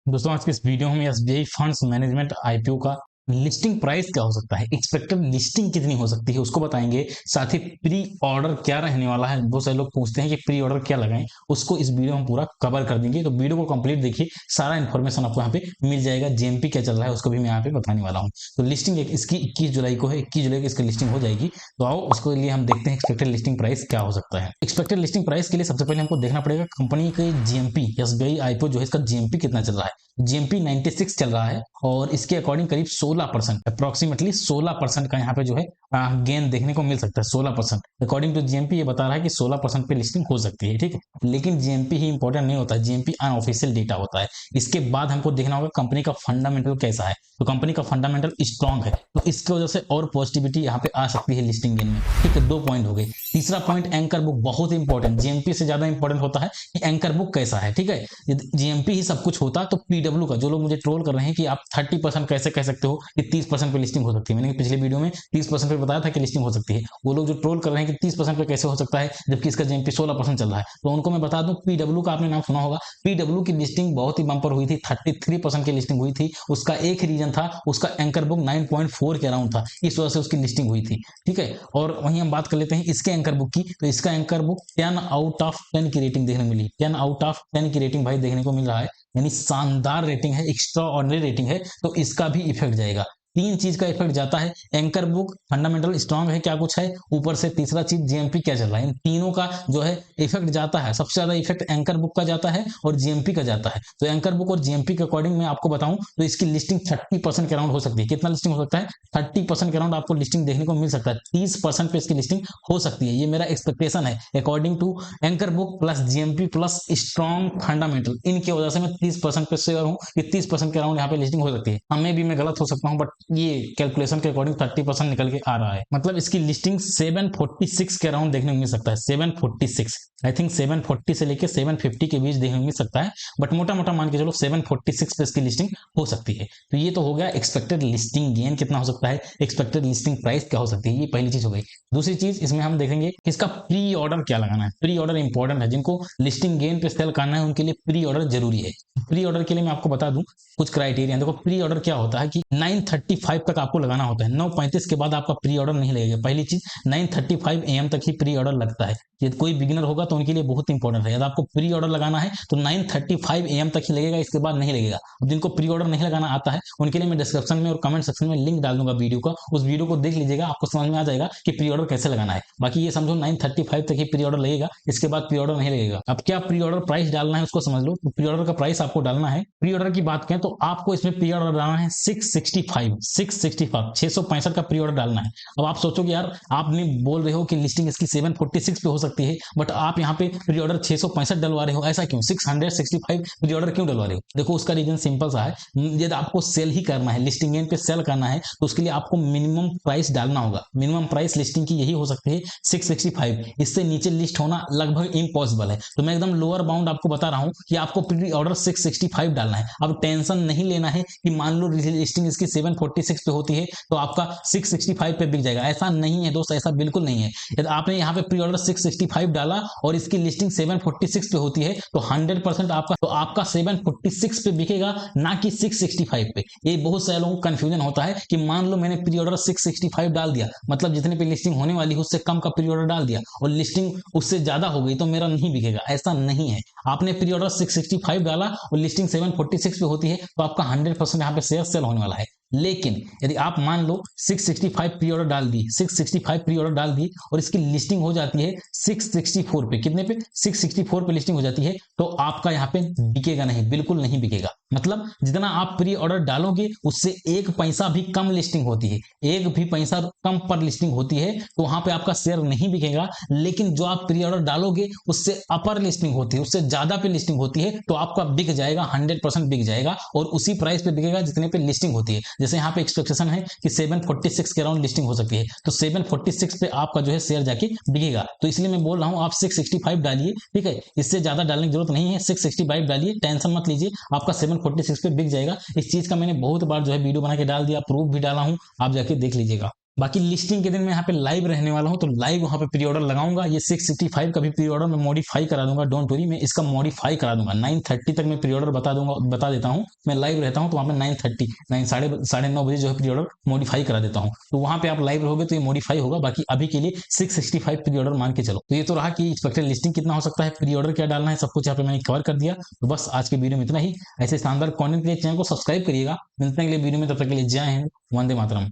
दोस्तों आज के इस वीडियो में एसबीआई फंड्स मैनेजमेंट आईपीओ का लिस्टिंग प्राइस क्या हो सकता है, एक्सपेक्टेड लिस्टिंग कितनी हो सकती है उसको बताएंगे। साथ ही प्री ऑर्डर क्या रहने वाला है, बहुत सारे लोग पूछते हैं कि प्री ऑर्डर क्या लगाएं, उसको इस वीडियो में पूरा कवर कर देंगे। तो वीडियो को कंप्लीट देखिए, सारा इन्फॉर्मेशन आपको यहाँ पे मिल जाएगा। जेएमपी क्या चल रहा है उसको भी मैं यहाँ पे बताने वाला हूँ। तो लिस्टिंग इसकी 21 जुलाई को है, 21 जुलाई को इसकी लिस्टिंग हो जाएगी। तो आओ उसको लिए हम देखते हैं एक्सपेक्टेड लिस्टिंग प्राइस क्या हो सकता है। एक्सपेक्टेड लिस्टिंग प्राइस के लिए सबसे पहले हमको देखना पड़ेगा कंपनी के जीएमपी, एसबीआई आईपीओ जो है इसका जीएमपी कितना चल रहा है। जीएमपी 96 चल रहा है और इसके अकॉर्डिंग करीब 16% अप्रोक्सीमेटली 16% का यहाँ पे जो है गेन देखने को मिल सकता है। 16% अकॉर्डिंग टू जीएमपी ये बता रहा है कि 16% पे लिस्टिंग हो सकती है, ठीक है। लेकिन जीएमपी ही इंपॉर्टेंट नहीं होता है, जीएमपी अनऑफिशियल डेटा होता है। इसके बाद हमको देखना होगा कंपनी का फंडामेंटल कैसा है। तो कंपनी का फंडामेंटल स्ट्रांग है तो इसकी वजह से और पॉजिटिविटी यहाँ पे आ सकती है लिस्टिंग गेन में, ठीक है। 2 पॉइंट हो गए। तीसरा पॉइंट एंकर बुक, बहुत इंपॉर्टेंट, जीएमपी से ज्यादा इंपॉर्टेंट होता है कि एंकर बुक कैसा है, ठीक है। जीएमपी ही सब कुछ होता तो पीडब्ल्यू का, जो लोग मुझे ट्रोल कर रहे हैं कि आप 30% कैसे कह सकते हो कि 30% पे लिस्टिंग हो सकती है, मैंने पिछले वीडियो में 30% पे बताया था कि लिस्टिंग हो सकती है। वो लोग जो ट्रोल कर रहे हैं कि 30% पे कैसे हो सकता है जबकि इसका जीएमपी 16% चल रहा है, तो उनको मैं बता दूं पीडब्ल्यू का आपने नाम सुना होगा। पीडब्ल्यू की लिस्टिंग बहुत ही बंपर हुई थी, 33% की लिस्टिंग हुई थी। उसका एक रीजन था, उसका एंकर बुक 9.4 के अराउंड था, इस वजह से उसकी लिस्टिंग हुई थी, ठीक है। और वहीं हम बात कर लेते हैं इसके एंकर बुक की। तो इसका एंकर बुक 10 आउट ऑफ 10 की रेटिंग देखने मिली, 10 आउट ऑफ 10 की रेटिंग भाई देखने को मिल रहा है, यानी शानदार रेटिंग है, एक्स्ट्रा ऑर्डिनरी रेटिंग है। तो इसका भी इफेक्ट जाएगा। तीन चीज का इफेक्ट जाता है, एंकर बुक, फंडामेंटल स्ट्रांग है, क्या कुछ है, ऊपर से तीसरा चीज जीएमपी क्या चल रहा है। इन तीनों का जो है इफेक्ट जाता है। सबसे ज्यादा इफेक्ट एंकर बुक का जाता है और जीएमपी का जाता है। तो एंकर बुक और जीएमपी के अकॉर्डिंग मैं आपको बताऊं तो इसकी लिस्टिंग 30% के अराउंड हो सकती है। कितना लिस्टिंग हो सकता है? 30% के अराउंड आपको लिस्टिंग देखने को मिल सकता है। 30% पे इसकी लिस्टिंग हो सकती है, ये मेरा एक्सपेक्टेशन है according to anchor book plus GMP plus strong fundamental. इनकी वजह से मैं 30% पे श्योर हूं कि 30% के अराउंड यहाँ पे लिस्टिंग हो सकती है। हमें भी मैं गलत हो सकता हूं, बट ये कैलकुलेशन के अकॉर्डिंग 30% निकल के आ रहा है। मतलब इसकी लिस्टिंग 746 के अराउंड देखने को मिल सकता है। 746, आई थिंक 740 से लेके 750 के बीच देखने को मिल सकता है, बट मोटा मोटा मान के चलो 746 पे इसकी लिस्टिंग हो सकती है। तो ये तो हो गया एक्सपेक्टेड लिस्टिंग गेन कितना हो सकता है, एक्सपेक्टेड लिस्टिंग प्राइस क्या हो सकती है, ये पहली चीज हो गई। दूसरी चीज इसमें हम देखेंगे इसका प्री ऑर्डर क्या लगाना है। प्री ऑर्डर इंपॉर्टेंट है, जिनको लिस्टिंग गेन पे सेल करना है उनके लिए प्री ऑर्डर जरूरी है। प्री ऑर्डर के लिए मैं आपको बता दूं कुछ क्राइटेरिया। देखो प्री ऑर्डर क्या होता है कि 9:35 तक आपको लगाना होता है, 9:35 के बाद आपका प्री ऑर्डर नहीं लगेगा। पहली चीज 9:35 AM तक ही प्री ऑर्डर लगता है। यदि कोई बिगिनर होगा तो उनके लिए बहुत इंपॉर्टेंट है। यदि आपको प्री ऑर्डर लगाना है तो 9:35 AM तक ही लगेगा, इसके बाद नहीं लगेगा। अब जिनको प्री ऑर्डर नहीं लगाना आता है उनके लिए मैं डिस्क्रिप्शन में और कमेंट सेक्शन में लिंक डाल दूंगा वीडियो का, उस वीडियो को देख लीजिएगा, आपको समझ में आ जाएगा कि प्री ऑर्डर कैसे लगाना है। बाकी ये समझो 9:35 तक ही प्री ऑर्डर लगेगा, इसके बाद प्री ऑर्डर नहीं लगेगा। अब क्या प्री ऑर्डर प्राइस डालना है उसको समझ लो। तो प्री ऑर्डर का प्राइस आपको डालना है, प्री ऑर्डर की बात करें तो आपको इसमें प्री ऑर्डर डालना है 665 का प्री ऑर्डर डालना है। अब आप सोचोगे यार आपने बोल रहे हो कि लिस्टिंग इसकी 746 पे हो सकती है, बट आप यहाँ पे प्री ऑर्डर 665 डलवा रहे हो, ऐसा क्यों? 665 प्री ऑर्डर क्यों डलवा रहे हो? देखो उसका रीजन सिंपल सा है, यदि आपको सेल ही करना है, लिस्टिंग गेन पे सेल करना है तो उसके लिए आपको मिनिमम प्राइस डालना होगा। मिनिमम प्राइस लिस्टिंग की यही हो सकती है 665, इससे नीचे लिस्ट होना लगभग इम्पॉसिबल है। तो मैं एकदम लोअर बाउंड आपको बता रहा हूं कि आपको प्री ऑर्डर 665 डालना है। अब टेंशन नहीं लेना है कि मान लो लिस्टिंग इसकी 746 पे होती है तो आपका 665 पे बिक जाएगा, ऐसा नहीं है दोस्त, ऐसा बिल्कुल नहीं है। यदि आपने यहाँ पे प्री ऑर्डर 665 डाला और इसकी लिस्टिंग 746 पे होती है तो 100% आपका 746 पे बिकेगा, ना कि 665 पे। ये बहुत सारे लोगों को कंफ्यूजन होता है कि मान लो मैंने प्री ऑर्डर 665 डाल दिया, मतलब जितने पे लिस्टिंग होने वाली है उससे कम का प्री ऑर्डर डाल दिया और लिस्टिंग उससे ज्यादा हो गई तो मेरा नहीं बिकेगा, ऐसा नहीं है। आपने प्री ऑर्डर 665 डाला और लिस्टिंग 746 पे होती है तो आपका 100% यहाँ पे शेयर सेल होने वाला है। लेकिन यदि आप मान लो 665 प्री ऑर्डर डाल दी, 665 प्री ऑर्डर डाल दी और इसकी लिस्टिंग हो जाती है 664 पे, कितने पे? 664 पे लिस्टिंग हो जाती है तो आपका यहाँ पे बिकेगा नहीं, बिल्कुल नहीं बिकेगा। मतलब जितना आप प्री ऑर्डर डालोगे उससे एक पैसा भी कम लिस्टिंग होती है, एक भी पैसा कम पर लिस्टिंग होती है तो वहां पे आपका शेयर नहीं बिकेगा। लेकिन जो आप प्री ऑर्डर डालोगे उससे अपर लिस्टिंग होती है, उससे ज्यादा पे लिस्टिंग होती है तो आपका बिक जाएगा, 100% बिक जाएगा और उसी प्राइस पे बिकेगा जितने पे लिस्टिंग होती है। जैसे यहाँ पे एक्सपेक्टेशन है कि 746 के अराउंड लिस्टिंग हो सकती है तो 746 पे आपका जो है शेयर जाके बिकेगा। तो इसलिए मैं बोल रहा हूँ आप 665 डालिए, ठीक है, इससे ज्यादा डालने की जरूरत नहीं है। 665 डालिए, टेंशन मत लीजिए, आपका 746 पे बिक जाएगा। इस चीज का मैंने बहुत बार जो है वीडियो बना के डाल दिया, प्रूफ भी डाला हूं, आप जाके देख लीजिएगा। बाकी लिस्टिंग के दिन मैं यहाँ पे लाइव रहने वाला हूँ, तो लाइव वहाँ पे प्री ऑर्डर लगाऊंगा। ये 665 का भी प्री ऑर्डर मैं मॉडिफाई करा दूंगा, डोंट वरी, मैं इसका मॉडिफाई करा दूंगा। 9:30 तक मैं प्री ऑर्डर बता देता हूँ। मैं लाइव रहता हूँ तो वहाँ पे 9:30 साढ़े 9 बजे जो है प्री ऑर्डर मॉडिफाई करा देता हूँ, तो वहाँ पे आप लाइव रहोगे तो ये मॉडिफाई होगा। बाकी अभी के लिए 665 प्री ऑर्डर मान के चलो। तो ये तो रहा कि एक्सपेक्टेड लिस्टिंग कितना हो सकता है, प्री ऑर्डर क्या डालना है, सब कुछ यहाँ पे मैंने कवर कर दिया। तो बस आज के वीडियो में इतना ही। ऐसे शानदार कंटेंट के लिए चैनल को सब्सक्राइब करिएगा। मिलते हैं अगले वीडियो में, तब तक के लिए जय हिंद, वंदे मातरम।